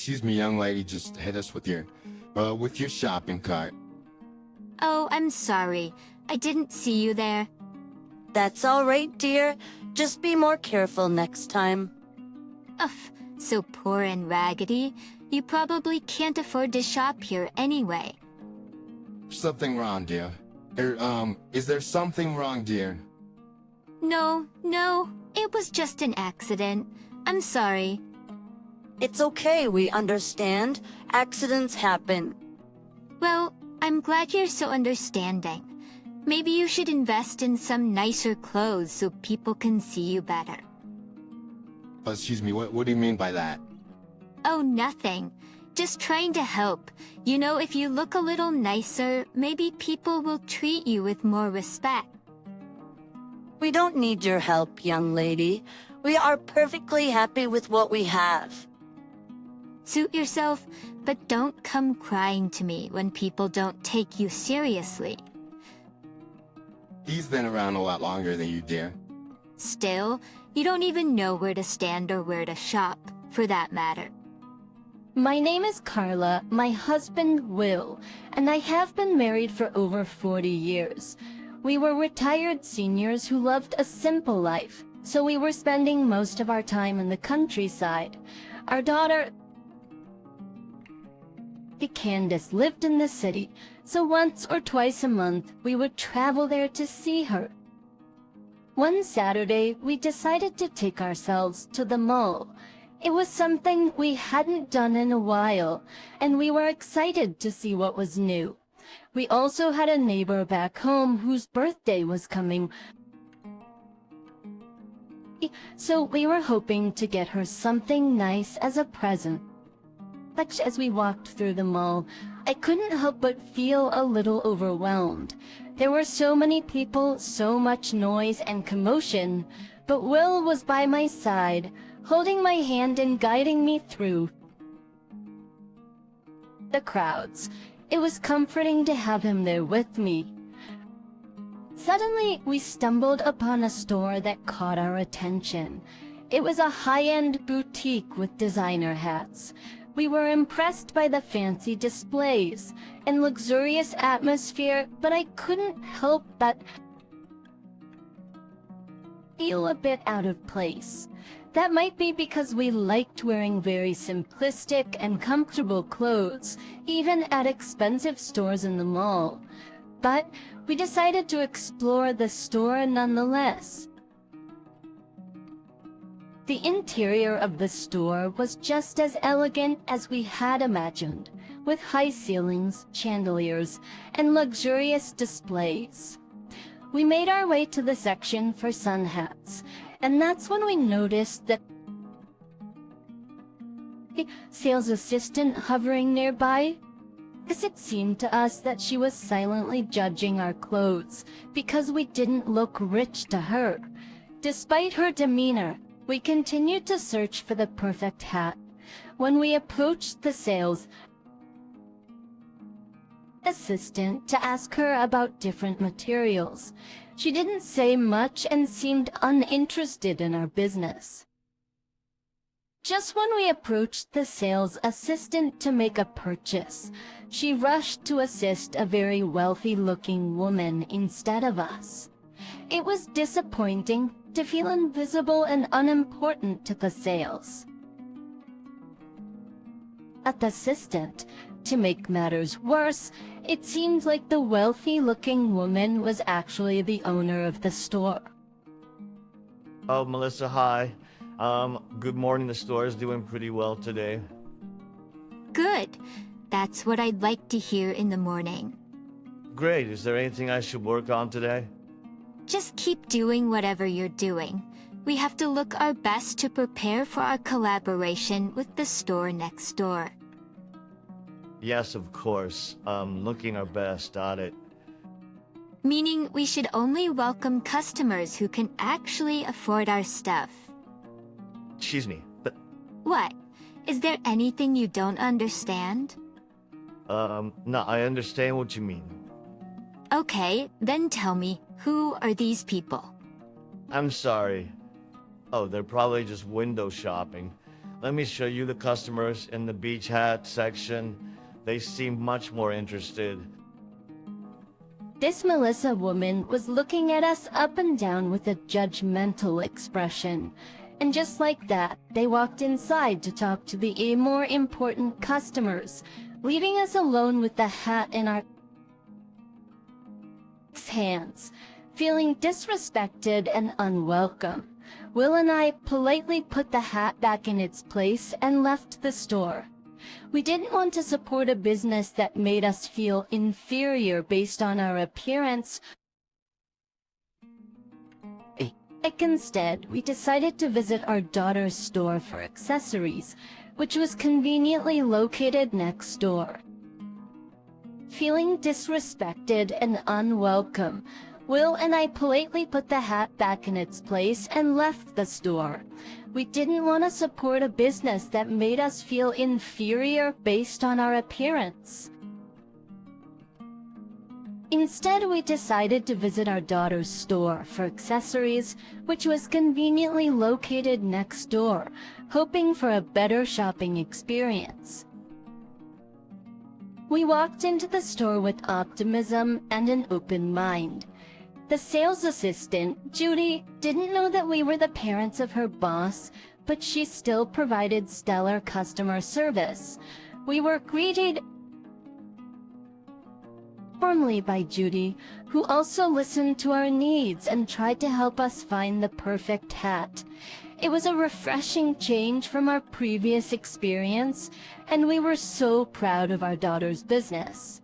Excuse me, young lady, just hit us with your shopping cart. Oh, I'm sorry. I didn't see you there. That's all right, dear. Just be more careful next time. Ugh, so poor and raggedy. You probably can't afford to shop here anyway. Something wrong, dear? Is there something wrong, dear? No, it was just an accident. I'm sorry. It's okay, we understand. Accidents happen. Well, I'm glad you're so understanding. Maybe you should invest in some nicer clothes so people can see you better. Excuse me, what do you mean by that? Oh, nothing. Just trying to help. You know, if you look a little nicer, maybe people will treat you with more respect. We don't need your help, young lady. We are perfectly happy with what we have. Suit yourself, but don't come crying to me when people don't take you seriously. He's been around a lot longer than you, dear. Still, you don't even know where to stand or where to shop, for that matter. My name is Carla, my husband Will, and I have been married for over 40 years. We were retired seniors who loved a simple life, so we were spending most of our time in the countryside. Our daughter, Candace, lived in the city, so once or twice a month we would travel there to see her. One Saturday, we decided to take ourselves to the mall. It was something we hadn't done in a while, and we were excited to see what was new. We also had a neighbor back home whose birthday was coming, so we were hoping to get her something nice as a present. But as we walked through the mall, I couldn't help but feel a little overwhelmed. There were so many people, so much noise and commotion, but Will was by my side, holding my hand and guiding me through the crowds. It was comforting to have him there with me. Suddenly, we stumbled upon a store that caught our attention. It was a high-end boutique with designer hats. We were impressed by the fancy displays and luxurious atmosphere, but I couldn't help but feel a bit out of place. That might be because we liked wearing very simplistic and comfortable clothes, even at expensive stores in the mall. But we decided to explore the store nonetheless. The interior of the store was just as elegant as we had imagined, with high ceilings, chandeliers, and luxurious displays. We made our way to the section for sun hats, and that's when we noticed that the sales assistant hovering nearby. As it seemed to us that she was silently judging our clothes because we didn't look rich to her. Despite her demeanor, we continued to search for the perfect hat. When we approached the sales assistant to ask her about different materials, she didn't say much and seemed uninterested in our business. Just when we approached the sales assistant to make a purchase, she rushed to assist a very wealthy-looking woman instead of us. It was disappointing to feel invisible and unimportant to the sales assistant. To make matters worse, it seemed like the wealthy-looking woman was actually the owner of the store. Oh, Melissa, hi. Good morning. The store is doing pretty well today. Good. That's what I'd like to hear in the morning. Great. Is there anything I should work on today? Just keep doing whatever you're doing. We have to look our best to prepare for our collaboration with the store next door. Yes, of course. Looking our best at it. Meaning we should only welcome customers who can actually afford our stuff. Excuse me, but... What? Is there anything you don't understand? No, I understand what you mean. Okay, then tell me, who are these people? I'm sorry. Oh, they're probably just window shopping. Let me show you the customers in the beach hat section. They seem much more interested. This Melissa woman was looking at us up and down with a judgmental expression. And just like that, they walked inside to talk to the more important customers, leaving us alone with the hat in our hands, feeling disrespected and unwelcome. Will and I politely put the hat back in its place and left the store. We didn't want to support a business that made us feel inferior based on our appearance. Instead, we decided to visit our daughter's store for accessories, which was conveniently located next door. Feeling disrespected and unwelcome, Will and I politely put the hat back in its place and left the store. We didn't want to support a business that made us feel inferior based on our appearance. Instead, we decided to visit our daughter's store for accessories, which was conveniently located next door, hoping for a better shopping experience. We walked into the store with optimism and an open mind. The sales assistant, Judy, didn't know that we were the parents of her boss, but she still provided stellar customer service. We were greeted warmly by Judy, who also listened to our needs and tried to help us find the perfect hat. It was a refreshing change from our previous experience, and we were so proud of our daughter's business.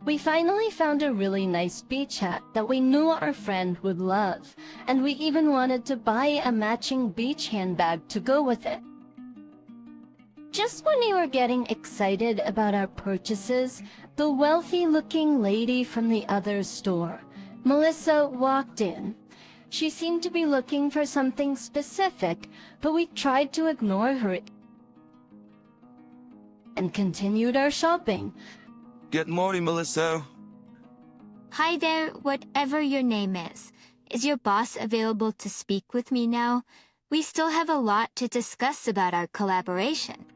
We finally found a really nice beach hat that we knew our friend would love, and we even wanted to buy a matching beach handbag to go with it. Just when we were getting excited about our purchases, the wealthy-looking lady from the other store, Melissa, walked in. She seemed to be looking for something specific, but we tried to ignore her and continued our shopping. Good morning, Melissa. Hi there, whatever your name is. Is your boss available to speak with me now? We still have a lot to discuss about our collaboration.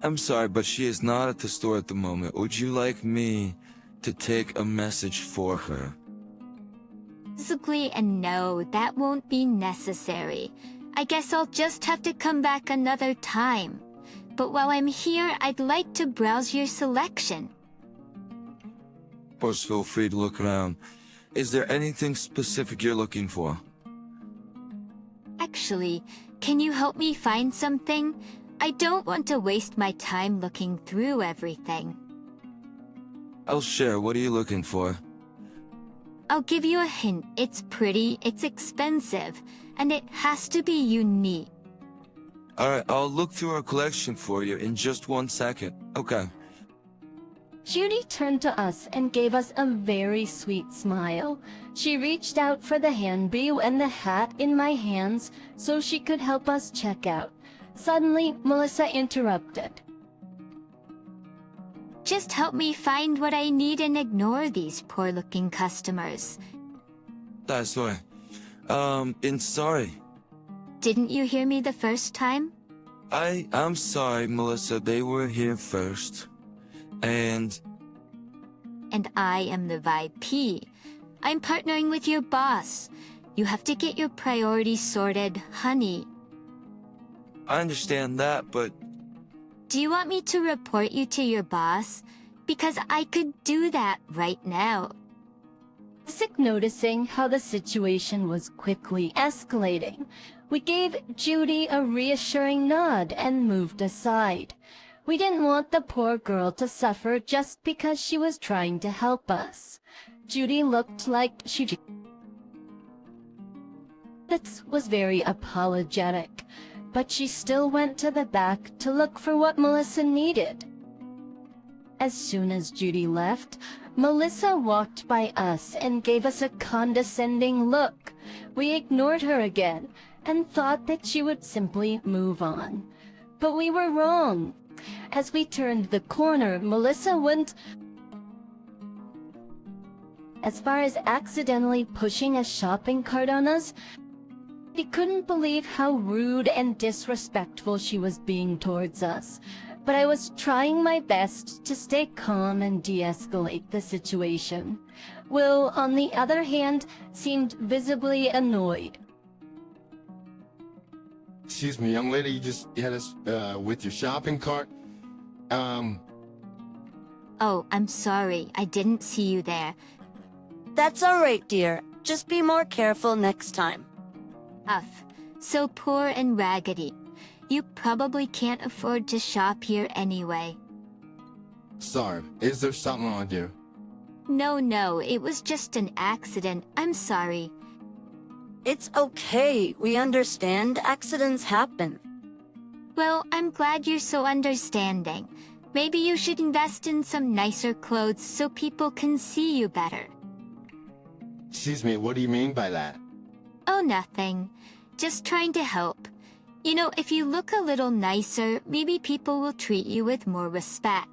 I'm sorry, but she is not at the store at the moment. Would you like me to take a message for her? Basically, and no, that won't be necessary. I guess I'll just have to come back another time. But while I'm here, I'd like to browse your selection. Of course, feel free to look around. Is there anything specific you're looking for? Actually, can you help me find something? I don't want to waste my time looking through everything. I'll share. What are you looking for? I'll give you a hint. It's pretty, it's expensive, and it has to be unique. Alright, I'll look through our collection for you in just 1 second. Okay. Judy turned to us and gave us a very sweet smile. She reached out for the handbag and the hat in my hands so she could help us check out. Suddenly, Melissa interrupted. Just help me find what I need and ignore these poor-looking customers. That's right. Sorry. Didn't you hear me the first time? I'm sorry, Melissa. They were here first. And I am the VP. I'm partnering with your boss. You have to get your priorities sorted, honey. I understand that, but Do you want me to report you to your boss? Because I could do that right now. Sick noticing how the situation was quickly escalating, we gave Judy a reassuring nod and moved aside. We didn't want the poor girl to suffer just because she was trying to help us. Judy looked like she was very apologetic, but she still went to the back to look for what Melissa needed. As soon as Judy left, Melissa walked by us and gave us a condescending look. We ignored her again and thought that she would simply move on. But we were wrong. As we turned the corner, Melissa went as far as accidentally pushing a shopping cart on us. We couldn't believe how rude and disrespectful she was being towards us, but I was trying my best to stay calm and de-escalate the situation. Will, on the other hand, seemed visibly annoyed. Excuse me, young lady, you just had us with your shopping cart. Oh, I'm sorry. I didn't see you there. That's all right, dear. Just be more careful next time. Ugh, so poor and raggedy. You probably can't afford to shop here anyway. Sorry, is there something wrong, dear? No, it was just an accident. I'm sorry. It's okay. We understand accidents happen. Well, I'm glad you're so understanding. Maybe you should invest in some nicer clothes so people can see you better. Excuse me, what do you mean by that? Oh, nothing. Just trying to help. You know, if you look a little nicer, maybe people will treat you with more respect.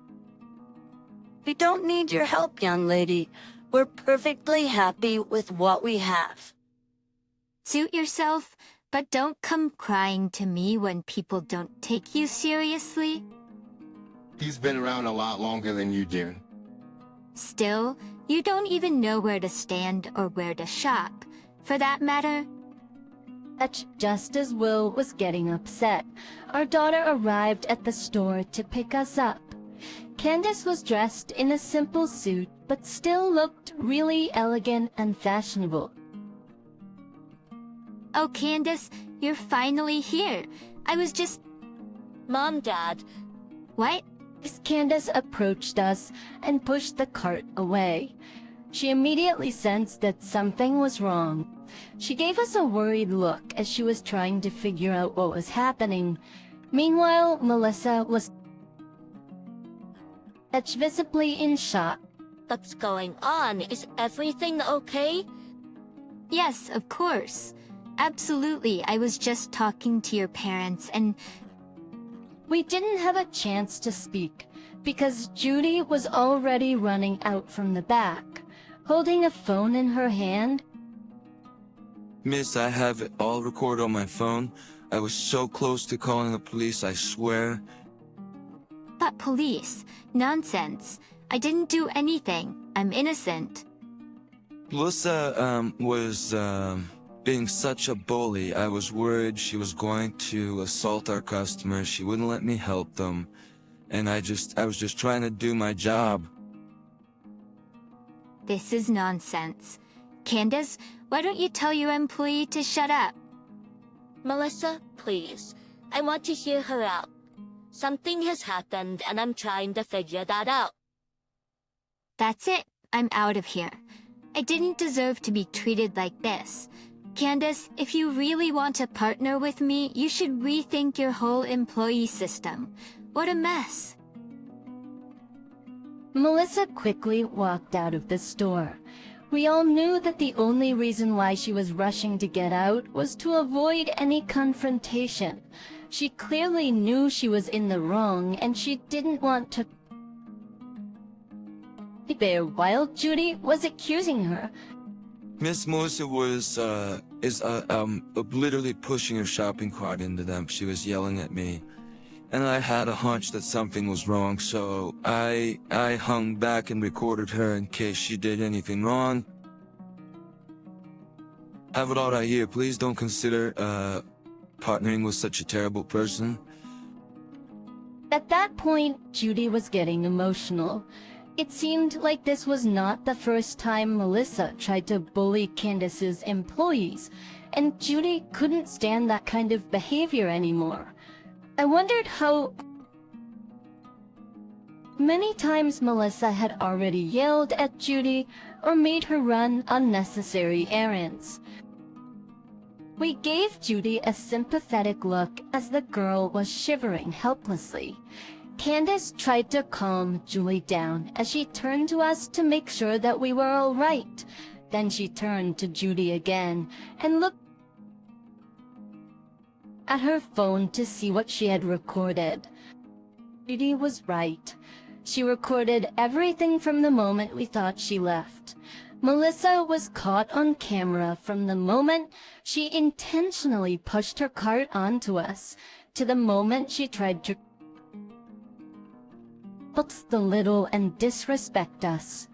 We don't need your help, young lady. We're perfectly happy with what we have. Suit yourself, but don't come crying to me when people don't take you seriously. He's been around a lot longer than you, dear. Still, you don't even know where to stand or where to shop. For that matter, Just as Will was getting upset, our daughter arrived at the store to pick us up. Candace was dressed in a simple suit, but still looked really elegant and fashionable. oh Candace, you're finally here. I was just... Mom, Dad. What? Candace approached us and pushed the cart away. She immediately sensed that something was wrong. She gave us a worried look as she was trying to figure out what was happening. Meanwhile, Melissa was visibly in shock. What's going on? Is everything okay? Yes, of course. Absolutely, I was just talking to your parents and... We didn't have a chance to speak because Judy was already running out from the back, holding a phone in her hand. Miss, I have it all recorded on my phone. I was so close to calling the police, I swear. But police? Nonsense. I didn't do anything. I'm innocent. Melissa, was, being such a bully. I was worried she was going to assault our customers. She wouldn't let me help them. And I was just trying to do my job. This is nonsense. Candace, why don't you tell your employee to shut up? Melissa, please. I want to hear her out. Something has happened and I'm trying to figure that out. That's it. I'm out of here. I didn't deserve to be treated like this. Candace, if you really want to partner with me, you should rethink your whole employee system. What a mess. Melissa quickly walked out of the store. We all knew that the only reason why she was rushing to get out was to avoid any confrontation. She clearly knew she was in the wrong and she didn't want to bear while Judy was accusing her. Miss Melissa was, literally pushing her shopping cart into them. She was yelling at me. And I had a hunch that something was wrong, so I hung back and recorded her in case she did anything wrong. Have it all right here. Please don't consider, partnering with such a terrible person. At that point, Judy was getting emotional. It seemed like this was not the first time Melissa tried to bully Candace's employees, and Judy couldn't stand that kind of behavior anymore. I wondered how many times Melissa had already yelled at Judy or made her run unnecessary errands. We gave Judy a sympathetic look as the girl was shivering helplessly. Candace tried to calm Julie down as she turned to us to make sure that we were all right. Then she turned to Judy again and looked at her phone to see what she had recorded. Judy was right. She recorded everything from the moment we thought she left. Melissa was caught on camera from the moment she intentionally pushed her cart onto us to the moment she tried to belittle and disrespect us.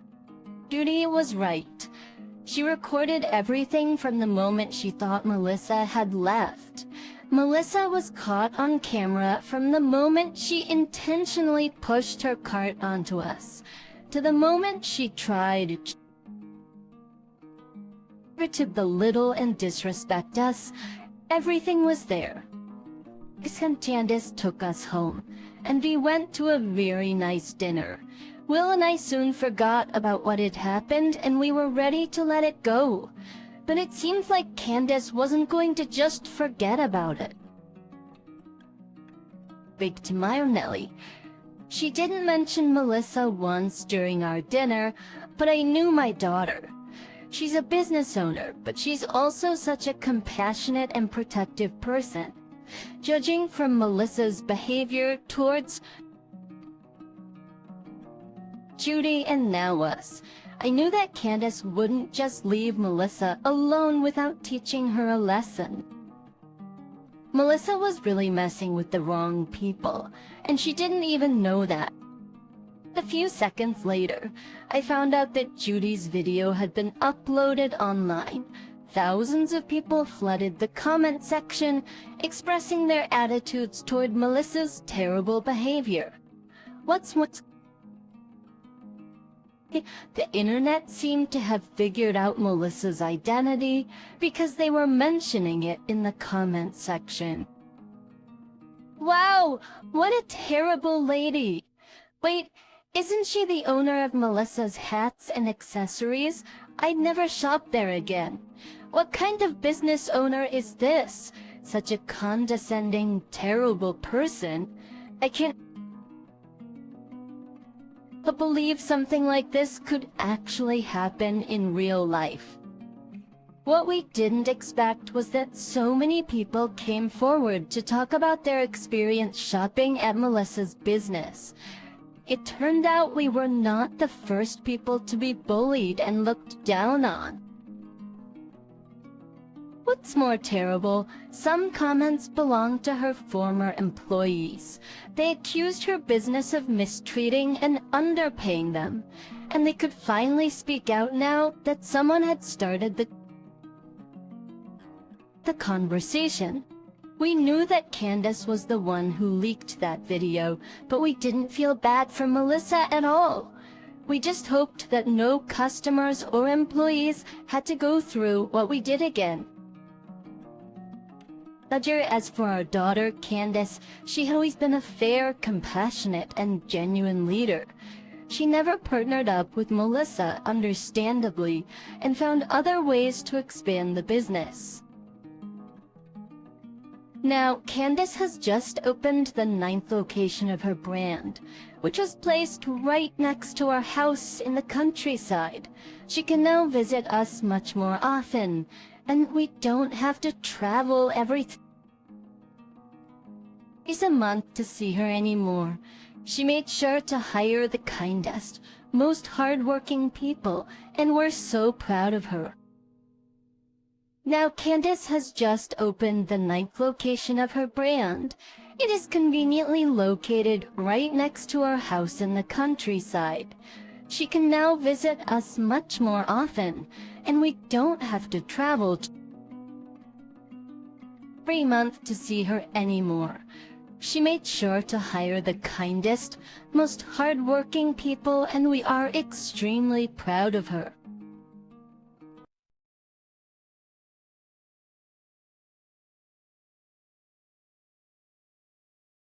Judy was right. She recorded everything from the moment she thought Melissa had left. Melissa was caught on camera from the moment she intentionally pushed her cart onto us to the moment she tried to belittle and disrespect us. Everything was there. Candace took us home, and we went to a very nice dinner. Will and I soon forgot about what had happened, and we were ready to let it go. But it seemed like Candace wasn't going to just forget about it. Big to my Nelly. She didn't mention Melissa once during our dinner, but I knew my daughter. She's a business owner, but she's also such a compassionate and protective person. Judging from Melissa's behavior towards Judy and now us, I knew that Candace wouldn't just leave Melissa alone without teaching her a lesson. Melissa was really messing with the wrong people, and she didn't even know that. A few seconds later, I found out that Judy's video had been uploaded online. Thousands of people flooded the comment section, expressing their attitudes toward Melissa's terrible behavior. The internet seemed to have figured out Melissa's identity because they were mentioning it in the comment section. Wow, what a terrible lady! Wait, isn't she the owner of Melissa's hats and accessories? I'd never shop there again. What kind of business owner is this? Such a condescending, terrible person. I can't believe something like this could actually happen in real life. What we didn't expect was that so many people came forward to talk about their experience shopping at Melissa's business. It turned out we were not the first people to be bullied and looked down on. What's more terrible, some comments belonged to her former employees. They accused her business of mistreating and underpaying them, and they could finally speak out now that someone had started the conversation. We knew that Candace was the one who leaked that video, but we didn't feel bad for Melissa at all. We just hoped that no customers or employees had to go through what we did again. As for our daughter, Candace, she had always been a fair, compassionate, and genuine leader. She never partnered up with Melissa, understandably, and found other ways to expand the business. Now, Candace has just opened the 9th location of her brand, which was placed right next to our house in the countryside. She can now visit us much more often, and we don't have to travel every a month to see her anymore. She made sure to hire the kindest, most hardworking people, and we're so proud of her. Now Candace has just opened the 9th location of her brand. It is conveniently located right next to our house in the countryside. She can now visit us much more often, and we don't have to travel every month to see her anymore. She made sure to hire the kindest, most hardworking people, and we are extremely proud of her.